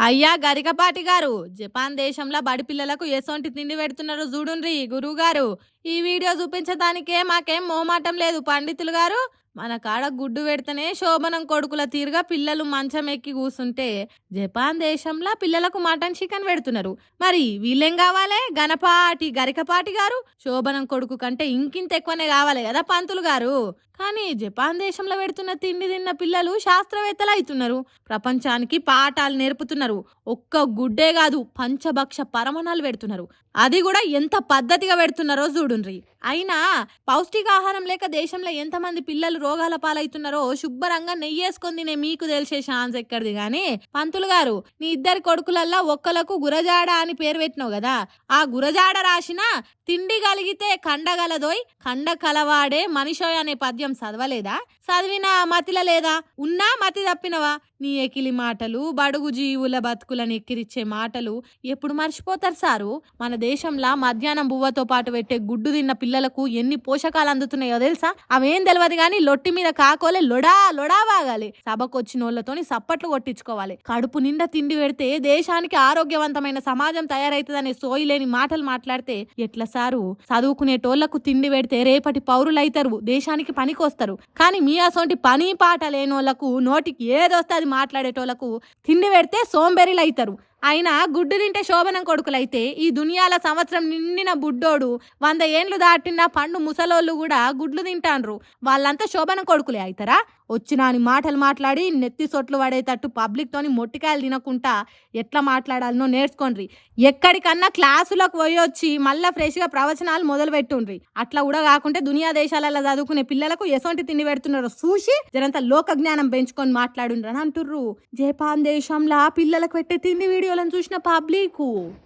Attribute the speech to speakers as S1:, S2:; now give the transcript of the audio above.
S1: అయ్యా గరికపాటి గారు, జపాన్ దేశంలో బడి పిల్లలకు ఎసొంటి తిండి పెడుతున్నారో చూడుండ్రి గురువు గారు. ఈ వీడియో చూపించడానికే మాకేం మొహమాటం లేదు పండితులు గారు. మన కాడ గుడ్డు పెడితేనే శోభనం కొడుకుల తీరుగా పిల్లలు మంచం ఎక్కి కూసుంటే, జపాన్ దేశంలో పిల్లలకు మటన్ చికెన్ పెడుతున్నారు. మరి వీళ్ళేం కావాలి? గణపాటి గరికపాటి గారు, శోభనం కొడుకు కంటే ఇంకింత ఎక్కువనే కావాలి కదా పంతులు గారు. కానీ జపాన్ దేశంలో పెడుతున్న తిండి తిన్న పిల్లలు శాస్త్రవేత్తలు అవుతున్నారు. ప్రపంచానికి పాఠాలు నేర్పుతున్నారు. ఒక్క గుడ్డే కాదు, పంచభక్ష పరమణాలు పెడుతున్నారు. అది కూడా ఎంత పద్ధతిగా పెడుతున్నారో చూడుండ్రి. అయినా పౌష్టికాహారం లేక దేశంలో ఎంతమంది పిల్లలు రోగాల పాలవుతున్నారో శుభ్రంగా నెయ్యేసుకొని తినే మీకు తెలిసే ఛాన్స్ ఎక్కడిది గాని. పంతులు గారు, నీ ఇద్దరి కొడుకులల్లా ఒక్కలకు గురజాడ అని పేరు పెట్టినావు కదా, ఆ గురజాడ రాసిన తిండి కలిగితే కండగలదోయ్ కండ కలవాడే మనిషోయ్ అనే పద్యం చదవలేదా? చదివిన మతిల లేదా? ఉన్నా మతి తప్పినవా? నీ ఎకిలి మాటలు, బడుగు జీవుల బతుకులను ఎక్కిరిచ్చే మాటలు ఎప్పుడు మర్చిపోతారు సారు? మన దేశంలో మధ్యాహ్నం బువ్వతో పాటు పెట్టే గుడ్డు తిన్న పిల్లలకు ఎన్ని పోషకాలు అందుతున్నాయో తెలుసా? అవేం తెలియదు గాని లొట్టి మీద కాకోలే లొడా లొడా వాగాలి. సభకొచ్చిన వాళ్ళతోని సప్పట్లు కొట్టించుకోవాలి. కడుపు నిండా తిండి పెడితే దేశానికి ఆరోగ్యవంతమైన సమాజం తయారైతుందనే సోయి లేని మాటలు మాట్లాడితే ఎట్లా సారు? చదువుకునేటోళ్లకు తిండి పెడితే రేపటి పౌరులైతారు, దేశానికి పనికొస్తారు. కానీ మీ అసొంటి పని పాట లేనోళ్లకు నోటికి ఏదొస్తే మాట్లాడేటోళ్లకు తిండి పెడితే సోంబేరిలు అవుతారు. అయినా గుడ్డు తింటే శోభనం కొడుకులైతే ఈ దునియాల సంవత్సరం నిండిన బుడ్డోడు 100 ఏండ్లు దాటిన పండు ముసలోళ్ళు కూడా గుడ్లు తింటాండ్రు. వాళ్ళంతా శోభనం కొడుకులే అవుతారా? వచ్చినాని మాటలు మాట్లాడి నెత్తి సొట్లు పడేటట్టు పబ్లిక్ తోని మొట్టికాయలు తినకుండా ఎట్లా మాట్లాడాలనో నేర్చుకోండి. ఎక్కడికన్నా క్లాసులకు పోయొచ్చి మళ్ళా ఫ్రెష్గా ప్రవచనాలు మొదలు పెట్టుండ్రి. అట్లా కూడా కాకుంటే దునియా దేశాలలో చదువుకునే పిల్లలకు ఎసొంటి తిండి పెడుతున్నారో చూసి జరంత లోక జ్ఞానం పెంచుకొని మాట్లాడుండ్రని అంటుర్రు. జపాన్ దేశంలో పిల్లలకు పెట్టే తిండి వీడియోలను చూసిన పబ్లిక్